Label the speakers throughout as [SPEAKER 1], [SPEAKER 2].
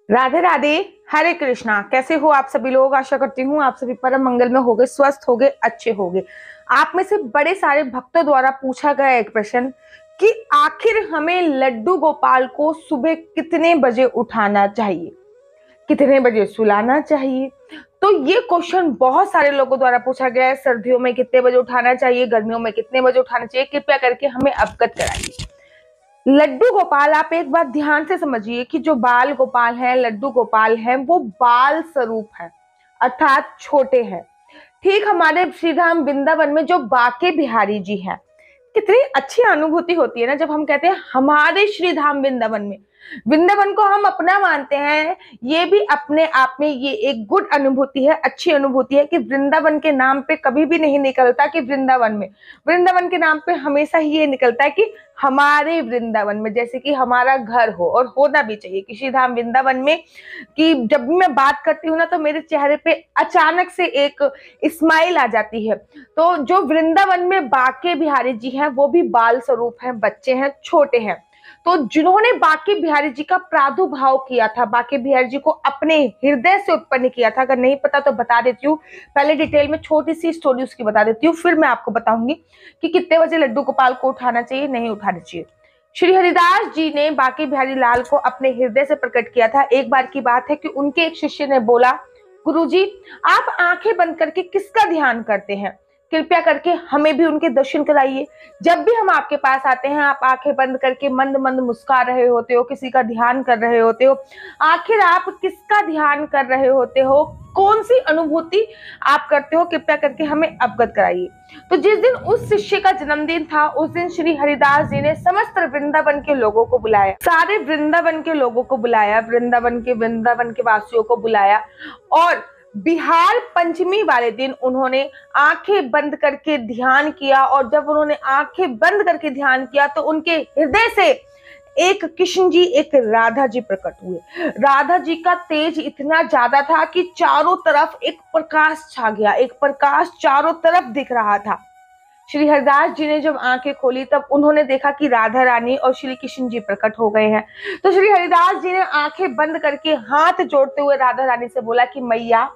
[SPEAKER 1] राधे राधे। हरे कृष्णा। कैसे हो आप सभी लोग? आशा करती हूँ आप सभी परम मंगल में होगे, स्वस्थ होगे, अच्छे होगे। आप में से बड़े सारे भक्तों द्वारा पूछा गया एक प्रश्न कि आखिर हमें लड्डू गोपाल को सुबह कितने बजे उठाना चाहिए, कितने बजे सुलाना चाहिए। तो ये क्वेश्चन बहुत सारे लोगों द्वारा पूछा गया है। सर्दियों में कितने बजे उठाना चाहिए, गर्मियों में कितने बजे उठाना चाहिए, कृपया करके हमें अवगत कराइए। लड्डू गोपाल, आप एक बात ध्यान से समझिए कि जो बाल गोपाल है, लड्डू गोपाल है, वो बाल स्वरूप है, अर्थात छोटे हैं। ठीक हमारे श्री धाम वृंदावन में जो बाके बिहारी जी हैं, कितनी अच्छी अनुभूति होती है ना जब हम कहते हैं हमारे श्री धाम वृंदावन में। वृंदावन को हम अपना मानते हैं। ये भी अपने आप में ये एक गुड अनुभूति है, अच्छी अनुभूति है कि वृंदावन के नाम पे कभी भी नहीं निकलता कि वृंदावन में। वृंदावन के नाम पे हमेशा ही ये निकलता है कि हमारे वृंदावन में, जैसे कि हमारा घर हो, और होना भी चाहिए किसी धाम वृंदावन में। कि जब भी मैं बात करती हूँ ना तो मेरे चेहरे पे अचानक से एक स्माइल आ जाती है। तो जो वृंदावन में बाके बिहारी जी हैं वो भी बाल स्वरूप हैं, बच्चे हैं, छोटे हैं। तो जिन्होंने बाके बिहारी जी का प्रादुर्भाव किया था, बाके बिहारी जी को अपने हृदय से उत्पन्न किया था, अगर नहीं पता तो बता देती हूँ। पहले डिटेल में छोटी सी स्टोरी उसकी बता देती हूँ, फिर मैं आपको बताऊंगी कि कितने बजे लड्डू गोपाल को उठाना चाहिए, नहीं उठाना चाहिए। श्री हरिदास जी ने बाके बिहारी लाल को अपने हृदय से प्रकट किया था। एक बार की बात है कि उनके एक शिष्य ने बोला, गुरुजी, आप आंखें बंद करके किसका ध्यान करते हैं? कृपया करके हमें भी उनके दर्शन कराइए। जब भी हम आपके पास आते हैं आप आंखें बंद करके मंद मंद मुस्कुरा रहे होते हो, किसी का ध्यान कर रहे होते हो। आखिर आप किसका ध्यान कर रहे होते हो? कौन सी अनुभूति आप करते हो? कृपया करके हमें अवगत कराइए। तो जिस दिन उस शिष्य का जन्मदिन था, उस दिन श्री हरिदास जी ने समस्त वृंदावन के लोगों को बुलाया, सारे वृंदावन के लोगों को बुलाया, वृंदावन के वासियों को बुलाया। और बिहार पंचमी वाले दिन उन्होंने आंखें बंद करके ध्यान किया। और जब उन्होंने आंखें बंद करके ध्यान किया तो उनके हृदय से एक कृष्ण जी, एक राधा जी प्रकट हुए। राधा जी का तेज इतना ज्यादा था कि चारों तरफ एक प्रकाश छा गया, एक प्रकाश चारों तरफ दिख रहा था। श्री हरिदास जी ने जब आंखें खोली तब उन्होंने देखा कि राधा रानी और श्री कृष्ण जी प्रकट हो गए हैं। तो श्री हरिदास जी ने आंखें बंद करके हाथ जोड़ते हुए राधा रानी से बोला कि मैया,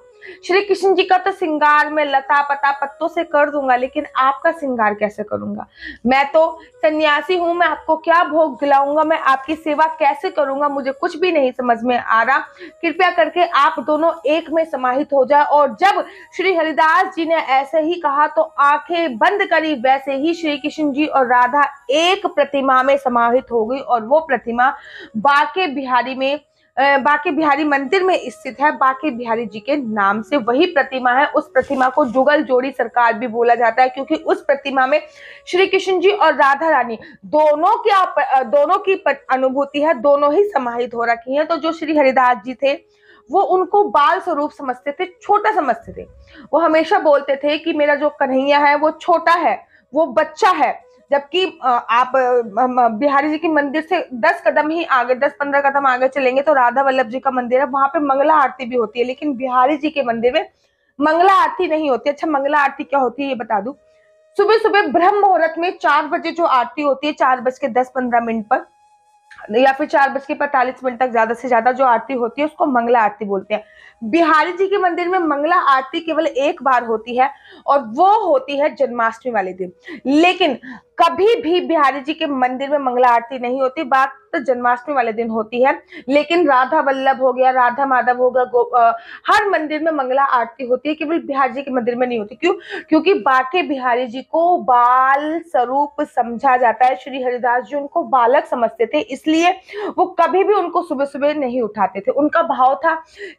[SPEAKER 1] श्री कृष्ण जी का तो श्रृंगार मैं लता पता पत्तों से कर दूंगा, लेकिन आपका श्रृंगार कैसे करूंगा? मैं तो सन्यासी हूं, मैं आपको क्या भोग दिलाऊंगा, मैं आपकी सेवा कैसे करूंगा? मुझे कुछ भी नहीं समझ में आ रहा। कृपया करके आप दोनों एक में समाहित हो जाए। और जब श्री हरिदास जी ने ऐसे ही कहा तो आंखें बंद करी, वैसे ही श्री कृष्ण जी और राधा एक प्रतिमा में समाहित हो गई। और वो प्रतिमा बाके बिहारी में, बाके बिहारी मंदिर में स्थित है। बाके बिहारी जी के नाम से वही प्रतिमा है। उस प्रतिमा को जुगल जोड़ी सरकार भी बोला जाता है, क्योंकि उस प्रतिमा में श्री कृष्ण जी और राधा रानी दोनों की अनुभूति है, दोनों ही समाहित हो रखी हैं। तो जो श्री हरिदास जी थे वो उनको बाल स्वरूप समझते थे, छोटा समझते थे। वो हमेशा बोलते थे कि मेरा जो कन्हैया है वो छोटा है, वो बच्चा है। जबकि आप बिहारी जी के मंदिर से 10 कदम ही आगे, 10-15 कदम आगे चलेंगे तो राधा वल्लभ जी का मंदिर है, वहां पे मंगला आरती भी होती है। लेकिन बिहारी जी के मंदिर में मंगला आरती नहीं होती। अच्छा, मंगला आरती क्या होती है ये बता दूं। सुबह सुबह ब्रह्म मुहूर्त में 4 बजे जो आरती होती है, 4:10-15 पर, या फिर 4:45 तक ज्यादा से ज्यादा जो आरती होती है उसको मंगला आरती बोलते हैं। बिहारी जी के मंदिर में मंगला आरती केवल एक बार होती है, और वो होती है जन्माष्टमी वाले दिन। लेकिन कभी भी बिहारी जी के मंदिर में मंगला आरती नहीं होती, बात तो जन्माष्टमी वाले दिन होती है। लेकिन राधा वल्लभ हो गया, राधा माधव हो गया, हर मंदिर में मंगला आरती होती है, केवल बिहारी जी के मंदिर में नहीं होती। क्यों? क्योंकि बाके बिहारी जी को बाल स्वरूप समझा जाता है। श्री हरिदास जी उनको बालक समझते थे, इसलिए वो कभी भी उनको सुबह सुबह नहीं उठाते थे। उनका भाव था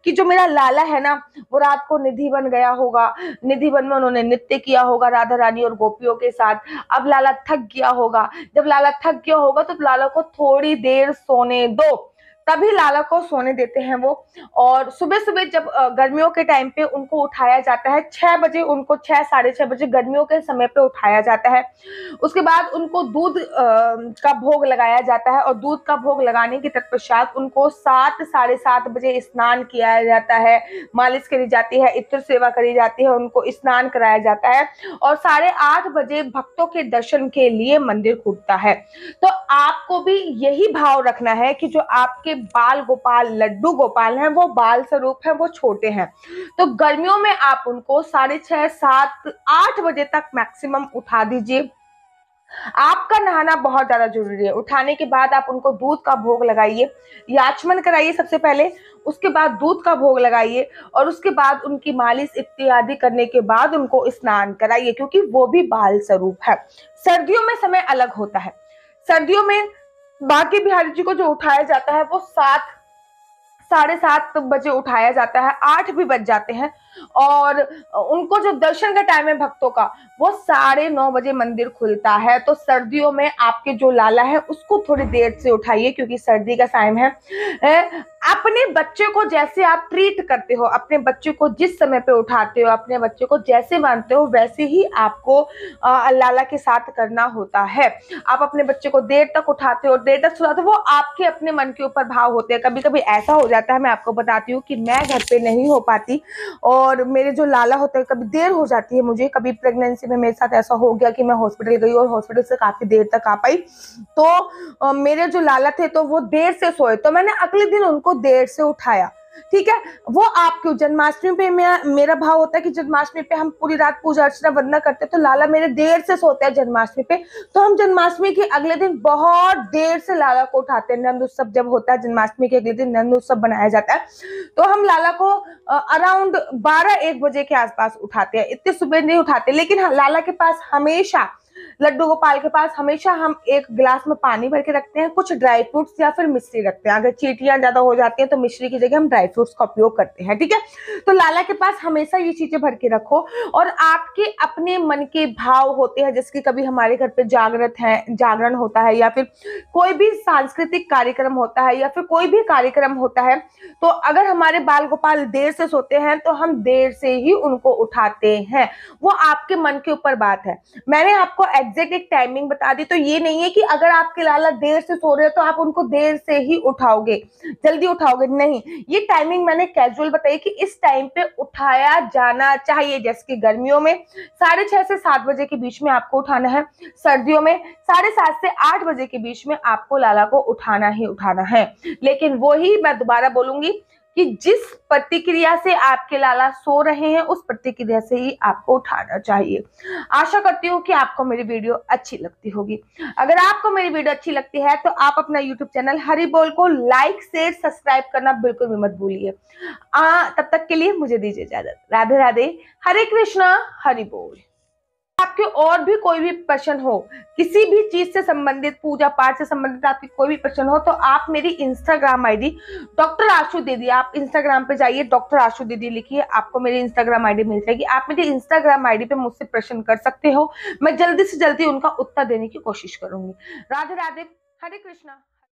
[SPEAKER 1] कि जो मेरा लाला है ना, वो रात को निधि बन गया होगा, निधि बन में उन्होंने नृत्य किया होगा राधा रानी और गोपियों के साथ। अब लाला थक गया होगा, जब लाला थक गया होगा तो लाला को थोड़ी देर सोने दो, तभी लाला को सोने देते हैं वो। और सुबह सुबह जब गर्मियों के टाइम पे उनको उठाया जाता है 6 बजे, उनको 6 साढ़े 6 बजे गर्मियों के समय पे उठाया जाता है। उसके बाद उनको दूध का भोग लगाया जाता है, और दूध का भोग लगाने के तत्पश्चात उनको 7 साढ़े 7 बजे स्नान किया जाता है, मालिश करी जाती है, इत्र सेवा करी जाती है, उनको स्नान कराया जाता है। और 8:30 बजे भक्तों के दर्शन के लिए मंदिर खुलता है। तो आपको भी यही भाव रखना है कि जो आपके बाल गोपाल लड्डू गोपाल हैं, वो बाल स्वरूप हैं, वो छोटे हैं, तो गर्मियों में आप उनको 6:30, 7, 8 बजे तक मैक्सिमम उठा दीजिए। आपका नहाना बहुत ज्यादा जरूरी है। उठाने के बाद आप उनको दूध का भोग लगाइए, याचमन कराइए सबसे पहले, उसके बाद दूध का भोग लगाइए और उसके बाद उनकी मालिश इत्यादि करने के बाद उनको स्नान कराइए, क्योंकि वो भी बाल स्वरूप है। सर्दियों में समय अलग होता है। सर्दियों में बांके बिहारी जी को जो उठाया जाता है वो 7, 7:30 बजे उठाया जाता है, 8 भी बज जाते हैं, और उनको जो दर्शन का टाइम है भक्तों का, वो 9:30 बजे मंदिर खुलता है। तो सर्दियों में आपके जो लाला है उसको थोड़ी देर से उठाइए, क्योंकि सर्दी का टाइम है। अपने बच्चे को जैसे आप ट्रीट करते हो, अपने बच्चे को जिस समय पे उठाते हो, अपने बच्चे को जैसे मानते हो, वैसे ही आपको लाला के साथ करना होता है। आप अपने बच्चे को देर तक उठाते हो, देर तक सुलाते हो, वो आपके अपने मन के ऊपर भाव होते हैं। कभी कभी ऐसा हो जाता है, मैं आपको बताती हूँ कि मैं घर पे नहीं हो पाती और मेरे जो लाला होते हैं, कभी देर हो जाती है मुझे। कभी प्रेगनेंसी में मेरे साथ ऐसा हो गया कि मैं हॉस्पिटल गई और हॉस्पिटल से काफी देर तक आ पाई, तो मेरे जो लाला थे तो वो देर से सोए, तो मैंने अगले दिन उनको देर से उठाया। ठीक है, वो आपको जन्माष्टमी पे मेरा भाव होता है कि जन्माष्टमी पे हम पूरी रात पूजा अर्चना वंदना करते हैं, तो लाला मेरे देर से सोते हैं जन्माष्टमी पे, तो हम जन्माष्टमी के अगले दिन बहुत देर से लाला को उठाते हैं। नंद उत्सव जब होता है, जन्माष्टमी के अगले दिन नंद उत्सव बनाया जाता है, तो हम लाला को अराउंड 12-1 बजे के आसपास उठाते हैं। इतने सुबह नहीं उठाते, लेकिन लाला के पास हमेशा, लड्डू गोपाल के पास हमेशा हम एक गिलास में पानी भर के रखते हैं, कुछ ड्राई फ्रूट्स या फिर मिश्री रखते हैं। अगर चींटियां ज्यादा हो जाती हैं तो मिश्री की जगह हम ड्राई फ्रूट्स का उपयोग करते हैं। ठीक है, तो लाला के पास हमेशा ये चीजें भर के रखो। और आपके अपने मन के भाव होते हैं, जैसे कि कभी हमारे घर पे जागरण होता है, या फिर कोई भी सांस्कृतिक कार्यक्रम होता है, या फिर कोई भी कार्यक्रम होता है, तो अगर हमारे बाल गोपाल देर से सोते हैं तो हम देर से ही उनको उठाते हैं। वो आपके मन के ऊपर बात है। मैंने आपको एग्जैक्ट एक टाइमिंग बता दी, तो ये नहीं है कि अगर आपके लाला देर से सो रहे हो तो आप उनको देर से ही उठाओगे, जल्दी उठाओगे, नहीं। ये टाइमिंग मैंने कैजुअल बताई कि इस टाइम पे उठाया जाना चाहिए। जैसे कि गर्मियों में 6:30 से 7 बजे के बीच में आपको उठाना है, सर्दियों में 7:30 से 8 बजे के बीच में आपको लाला को उठाना ही उठाना है। लेकिन वही मैं दोबारा बोलूंगी कि जिस प्रतिक्रिया से आपके लाला सो रहे हैं, उस प्रतिक्रिया से ही आपको उठाना चाहिए। आशा करती हूँ कि आपको मेरी वीडियो अच्छी लगती होगी। अगर आपको मेरी वीडियो अच्छी लगती है तो आप अपना YouTube चैनल हरि बोल को लाइक, शेयर, सब्सक्राइब करना बिल्कुल भी मत भूलिए। तब तक के लिए मुझे दीजिए इजाजत। राधे राधे, हरे कृष्णा, हरि बोल। आपके और भी कोई भी प्रश्न हो, किसी भी चीज से संबंधित, पूजा पाठ से संबंधित आपकी कोई भी प्रश्न हो, तो आप मेरी इंस्टाग्राम आईडी डॉक्टर आशु दीदी, आप इंस्टाग्राम पे जाइए, डॉक्टर आशु दीदी लिखिए, आपको मेरी इंस्टाग्राम आईडी मिल जाएगी। आप मेरी इंस्टाग्राम आईडी पे मुझसे प्रश्न कर सकते हो, मैं जल्दी से जल्दी उनका उत्तर देने की कोशिश करूंगी। राधे राधे, हरे कृष्णा।